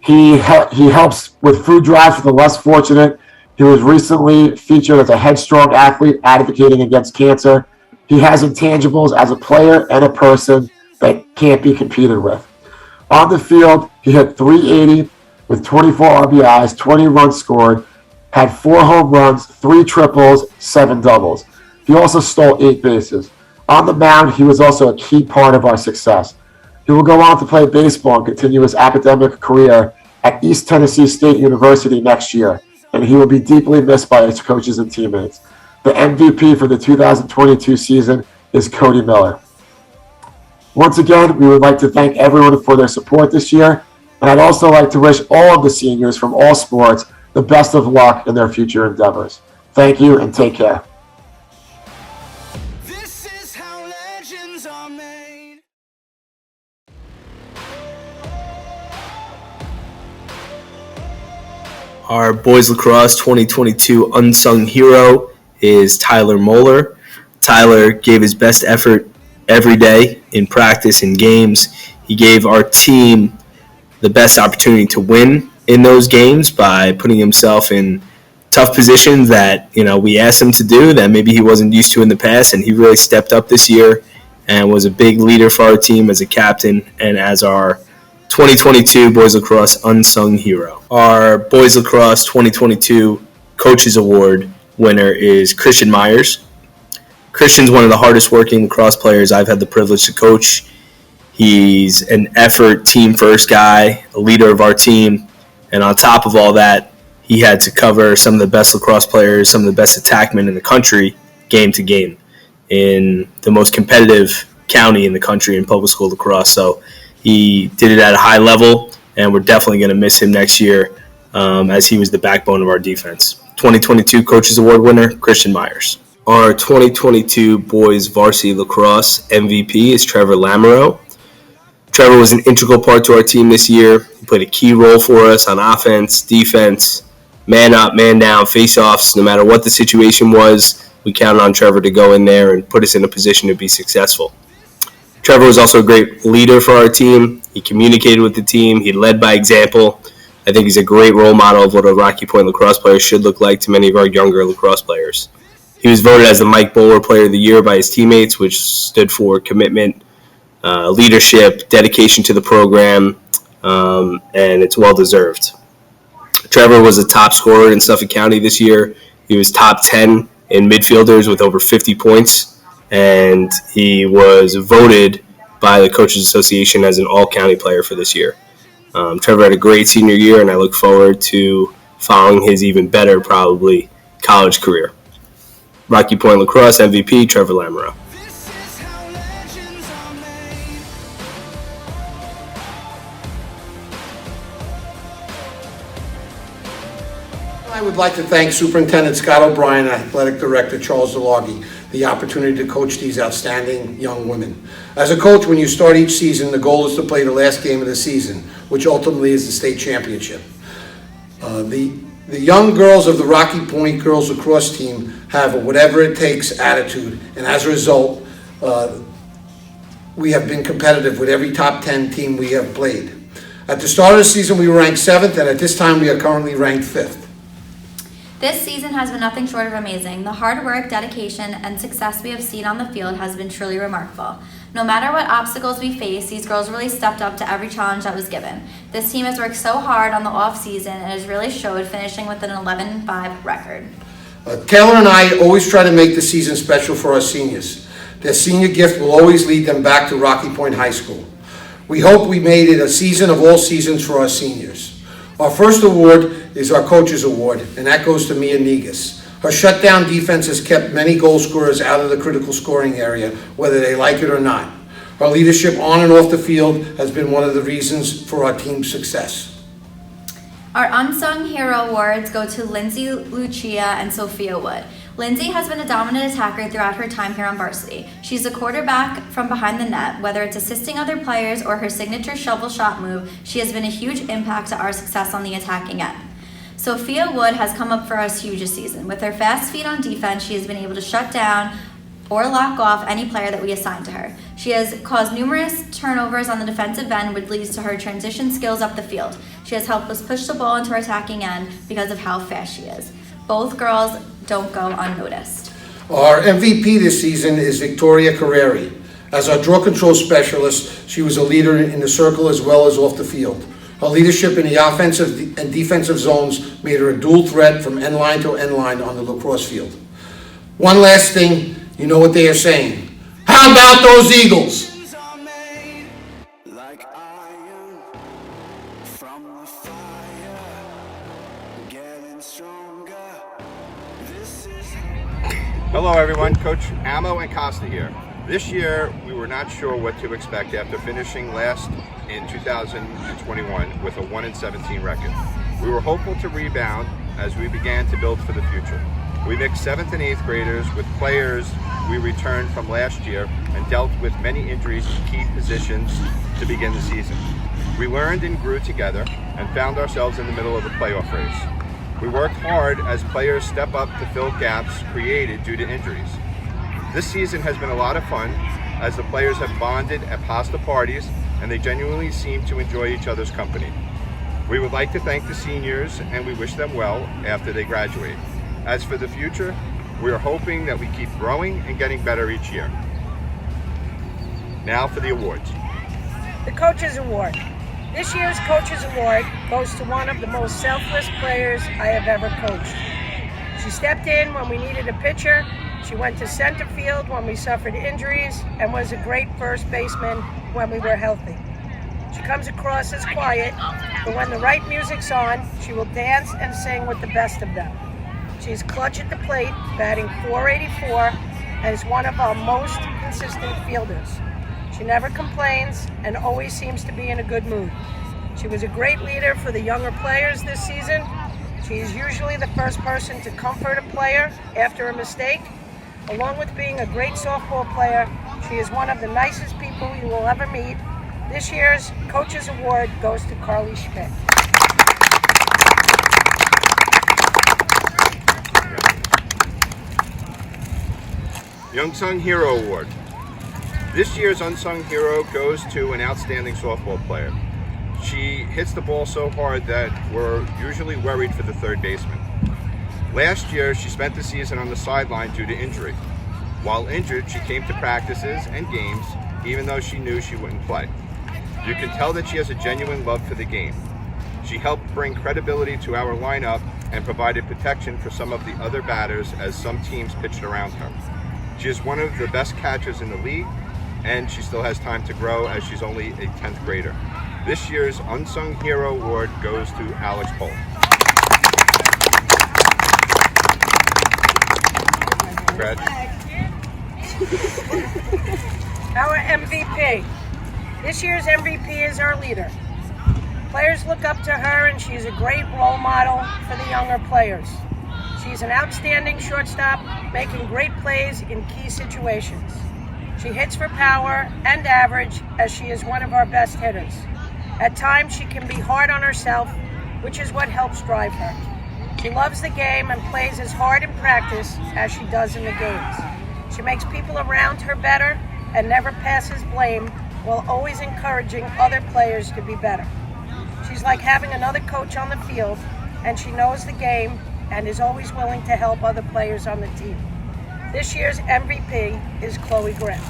He helps with food drives for the less fortunate. He was recently featured as a headstrong athlete advocating against cancer. He has intangibles as a player and a person that can't be competed with. On the field, he hit .380 with 24 RBIs, 20 runs scored, had 4 home runs, 3 triples, 7 doubles. He also stole 8 bases. On the mound, he was also a key part of our success. He will go on to play baseball and continue his academic career at East Tennessee State University next year, and he will be deeply missed by his coaches and teammates. The MVP for the 2022 season is Cody Miller. Once again, we would like to thank everyone for their support this year, and I'd also like to wish all of the seniors from all sports the best of luck in their future endeavors. Thank you and take care. Our boys lacrosse 2022 unsung hero is Tyler Moeller. Tyler gave his best effort every day in practice and games. He gave our team the best opportunity to win in those games by putting himself in tough positions that, we asked him to do that maybe he wasn't used to in the past, and he really stepped up this year and was a big leader for our team as a captain and as our 2022 Boys Lacrosse Unsung Hero. Our Boys Lacrosse 2022 Coaches Award winner is Christian Myers. Christian's one of the hardest working lacrosse players I've had the privilege to coach. He's an effort, team-first guy, a leader of our team, and on top of all that, he had to cover some of the best lacrosse players, some of the best attackmen in the country, game to game, in the most competitive county in the country in public school lacrosse. So he did it at a high level, and we're definitely going to miss him next year as he was the backbone of our defense. 2022 Coaches Award winner, Christian Myers. Our 2022 Boys Varsity Lacrosse MVP is Trevor Lamoureux. Trevor was an integral part to our team this year. He played a key role for us on offense, defense, man up, man down, face-offs. No matter what the situation was, we counted on Trevor to go in there and put us in a position to be successful. Trevor was also a great leader for our team. He communicated with the team. He led by example. I think he's a great role model of what a Rocky Point lacrosse player should look like to many of our younger lacrosse players. He was voted as the Mike Bowler Player of the Year by his teammates, which stood for commitment, leadership, dedication to the program, and it's well-deserved. Trevor was a top scorer in Suffolk County this year. He was top 10 in midfielders with over 50 points, and he was voted by the Coaches Association as an all-county player for this year. Trevor had a great senior year, and I look forward to following his even better, probably, college career. Rocky Point Lacrosse MVP, Trevor Lamoureux. I would like to thank Superintendent Scott O'Brien and Athletic Director Charles DeLargy the opportunity to coach these outstanding young women. As a coach, when you start each season, the goal is to play the last game of the season, which ultimately is the state championship. The young girls of the Rocky Point girls lacrosse team have a whatever it takes attitude, and as a result, we have been competitive with every top 10 team we have played. At the start of the season, we were ranked 7th, and at this time, we are currently ranked 5th. This season has been nothing short of amazing. The hard work, dedication, and success we have seen on the field has been truly remarkable. No matter what obstacles we face, these girls really stepped up to every challenge that was given. This team has worked so hard on the off season and has really showed, finishing with an 11-5 record. Taylor and I always try to make the season special for our seniors. Their senior gift will always lead them back to Rocky Point High School. We hope we made it a season of all seasons for our seniors. Our first award is our Coaches Award, and that goes to Mia Negus. Her shutdown defense has kept many goal scorers out of the critical scoring area, whether they like it or not. Her leadership on and off the field has been one of the reasons for our team's success. Our Unsung Hero Awards go to Lindsay Lucia and Sophia Wood. Lindsay has been a dominant attacker throughout her time here on varsity. She's a quarterback from behind the net. Whether it's assisting other players or her signature shovel shot move, she has been a huge impact to our success on the attacking end. Sophia Wood has come up for us huge this season. With her fast feet on defense, she has been able to shut down or lock off any player that we assign to her. She has caused numerous turnovers on the defensive end, which leads to her transition skills up the field. She has helped us push the ball into our attacking end because of how fast she is. Both girls don't go unnoticed. Our MVP this season is Victoria Carreri. As our draw control specialist, she was a leader in the circle as well as off the field. Her leadership in the offensive and defensive zones made her a dual threat from end line to end line on the lacrosse field. One last thing, you know what they are saying. How about those Eagles? Hello everyone, Coach Amo and Costa here. This year, we were not sure what to expect after finishing last in 2021 with a 1-17 record. We were hopeful to rebound as we began to build for the future. We mixed 7th and 8th graders with players we returned from last year and dealt with many injuries in key positions to begin the season. We learned and grew together and found ourselves in the middle of a playoff race. We worked hard as players step up to fill gaps created due to injuries. This season has been a lot of fun as the players have bonded at pasta parties and they genuinely seem to enjoy each other's company. We would like to thank the seniors and we wish them well after they graduate. As for the future, we are hoping that we keep growing and getting better each year. Now for the awards. The Coaches Award. This year's Coaches Award goes to one of the most selfless players I have ever coached. She stepped in when we needed a pitcher, she went to center field when we suffered injuries, and was a great first baseman when we were healthy. She comes across as quiet, but when the right music's on, she will dance and sing with the best of them. She's clutch at the plate, batting .484, and is one of our most consistent fielders. She never complains and always seems to be in a good mood. She was a great leader for the younger players this season. She is usually the first person to comfort a player after a mistake. Along with being a great softball player, she is one of the nicest people you will ever meet. This year's Coaches Award goes to Carly Schmidt. The Unsung Hero Award. This year's Unsung Hero goes to an outstanding softball player. She hits the ball so hard that we're usually worried for the third baseman. Last year, she spent the season on the sideline due to injury. While injured, she came to practices and games, even though she knew she wouldn't play. You can tell that she has a genuine love for the game. She helped bring credibility to our lineup and provided protection for some of the other batters as some teams pitched around her. She is one of the best catchers in the league, and she still has time to grow as she's only a 10th grader. This year's Unsung Hero Award goes to Alex Pohl. Brad. Our MVP. This year's MVP is our leader. Players look up to her and she's a great role model for the younger players. She's an outstanding shortstop, making great plays in key situations. She hits for power and average as she is one of our best hitters. At times she can be hard on herself, which is what helps drive her. She loves the game and plays as hard in practice as she does in the games. She makes people around her better and never passes blame while always encouraging other players to be better. She's like having another coach on the field, and she knows the game and is always willing to help other players on the team. This year's MVP is Chloe Graham.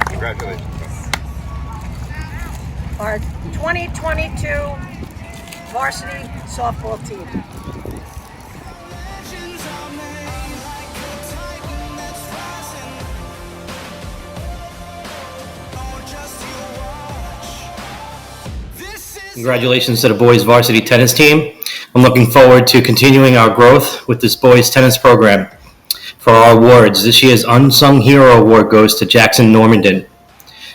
Congratulations. Our 2022 varsity softball team. Congratulations to the boys varsity tennis team. I'm looking forward to continuing our growth with this boys tennis program. For our awards, this year's Unsung Hero Award goes to Jackson Normandin.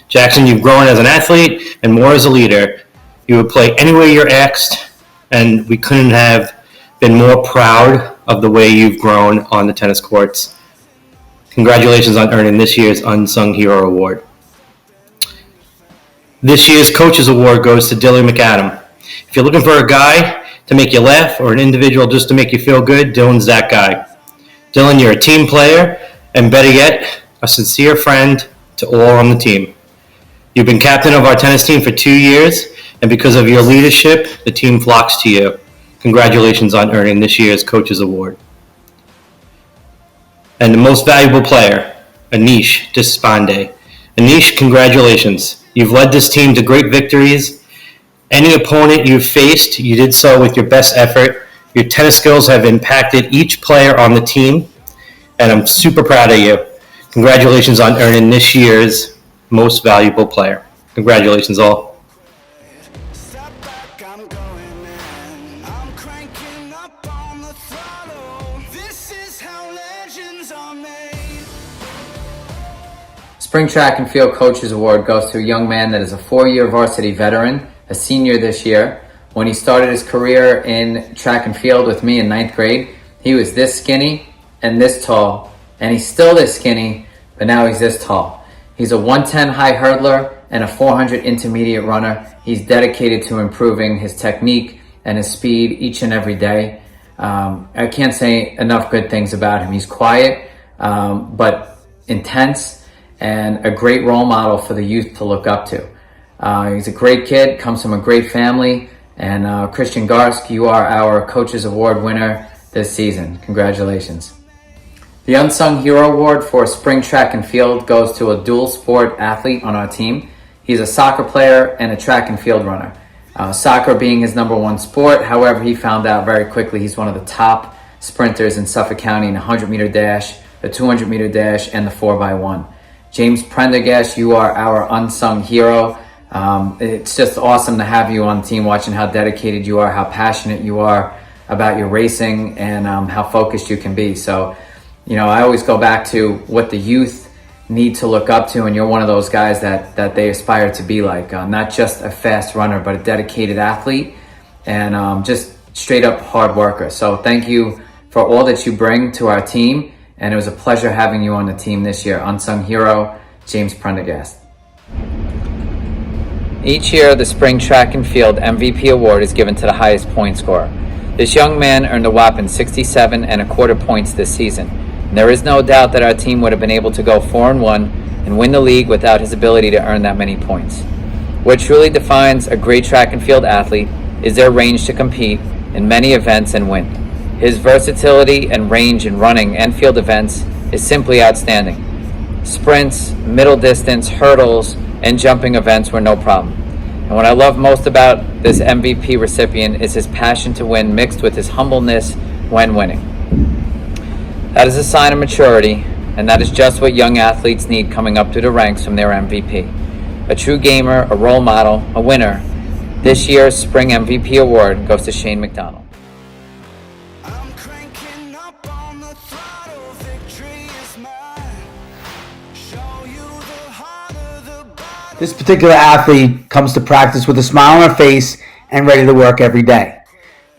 Jackson, you've grown as an athlete and more as a leader. You would play anywhere you're asked, and we couldn't have been more proud of the way you've grown on the tennis courts. Congratulations on earning this year's Unsung Hero Award. This year's Coaches Award goes to Dylan McAdam. If you're looking for a guy to make you laugh or an individual just to make you feel good, Dylan's that guy. Dylan, you're a team player, and better yet, a sincere friend to all on the team. You've been captain of our tennis team for 2 years, and because of your leadership, the team flocks to you. Congratulations on earning this year's Coaches Award. And the most valuable player, Anish Deshpande. Anish, congratulations. You've led this team to great victories. Any opponent you've faced, you did so with your best effort. Your tennis skills have impacted each player on the team, and I'm super proud of you. Congratulations on earning this year's most valuable player. Congratulations all. Spring Track and Field Coaches Award goes to a young man that is a 4-year varsity veteran, a senior this year. When he started his career in track and field with me in 9th grade, he was this skinny and this tall, and he's still this skinny, but now he's this tall. He's a 110 high hurdler and a 400 intermediate runner. He's dedicated to improving his technique and his speed each and every day. I can't say enough good things about him. He's quiet, but intense, and a great role model for the youth to look up to. He's a great kid, comes from a great family, and Christian Garsk, you are our Coaches Award winner this season. Congratulations. The Unsung Hero Award for Spring Track and Field goes to a dual sport athlete on our team. He's a soccer player and a track and field runner. Soccer being his number one sport, however, he found out very quickly he's one of the top sprinters in Suffolk County in the 100-meter dash, the 200-meter dash, and the 4x1. James Prendergast, you are our unsung hero. It's just awesome to have you on the team, watching how dedicated you are, how passionate you are about your racing, and how focused you can be. So, I always go back to what the youth need to look up to, and you're one of those guys that they aspire to be like. Not just a fast runner, but a dedicated athlete, and just straight up hard worker. So thank you for all that you bring to our team. And it was a pleasure having you on the team this year. Unsung Hero, James Prendergast. Each year, the Spring Track and Field MVP Award is given to the highest point scorer. This young man earned a whopping 67 and a quarter points this season. And there is no doubt that our team would have been able to go 4-1 and win the league without his ability to earn that many points. What truly defines a great track and field athlete is their range to compete in many events and win. His versatility and range in running and field events is simply outstanding. Sprints, middle distance, hurdles, and jumping events were no problem. And what I love most about this MVP recipient is his passion to win mixed with his humbleness when winning. That is a sign of maturity, and that is just what young athletes need coming up through the ranks from their MVP. A true gamer, a role model, a winner. This year's Spring MVP Award goes to Shane McDonald. This particular athlete comes to practice with a smile on her face and ready to work every day.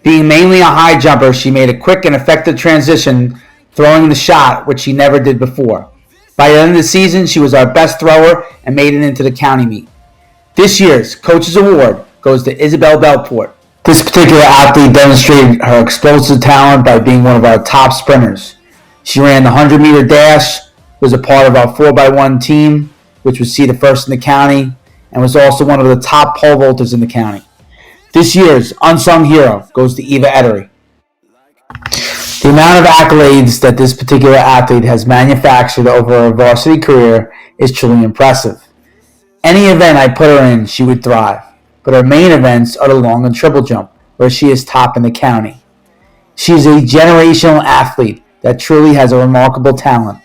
Being mainly a high jumper, she made a quick and effective transition, throwing the shot, which she never did before. By the end of the season, she was our best thrower and made it into the county meet. This year's Coaches Award goes to Isabel Belport. This particular athlete demonstrated her explosive talent by being one of our top sprinters. She ran the 100-meter dash, was a part of our 4x1 team, which was seeded first in the county, and was also one of the top pole vaulters in the county. This year's unsung hero goes to Eva Ettery. The amount of accolades that this particular athlete has manufactured over her varsity career is truly impressive. Any event I put her in, she would thrive, but her main events are the long and triple jump, where she is top in the county. She is a generational athlete that truly has a remarkable talent.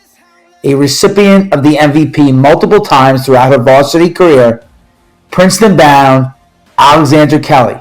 A recipient of the MVP multiple times throughout her varsity career, Princeton-bound Alexandra Kelly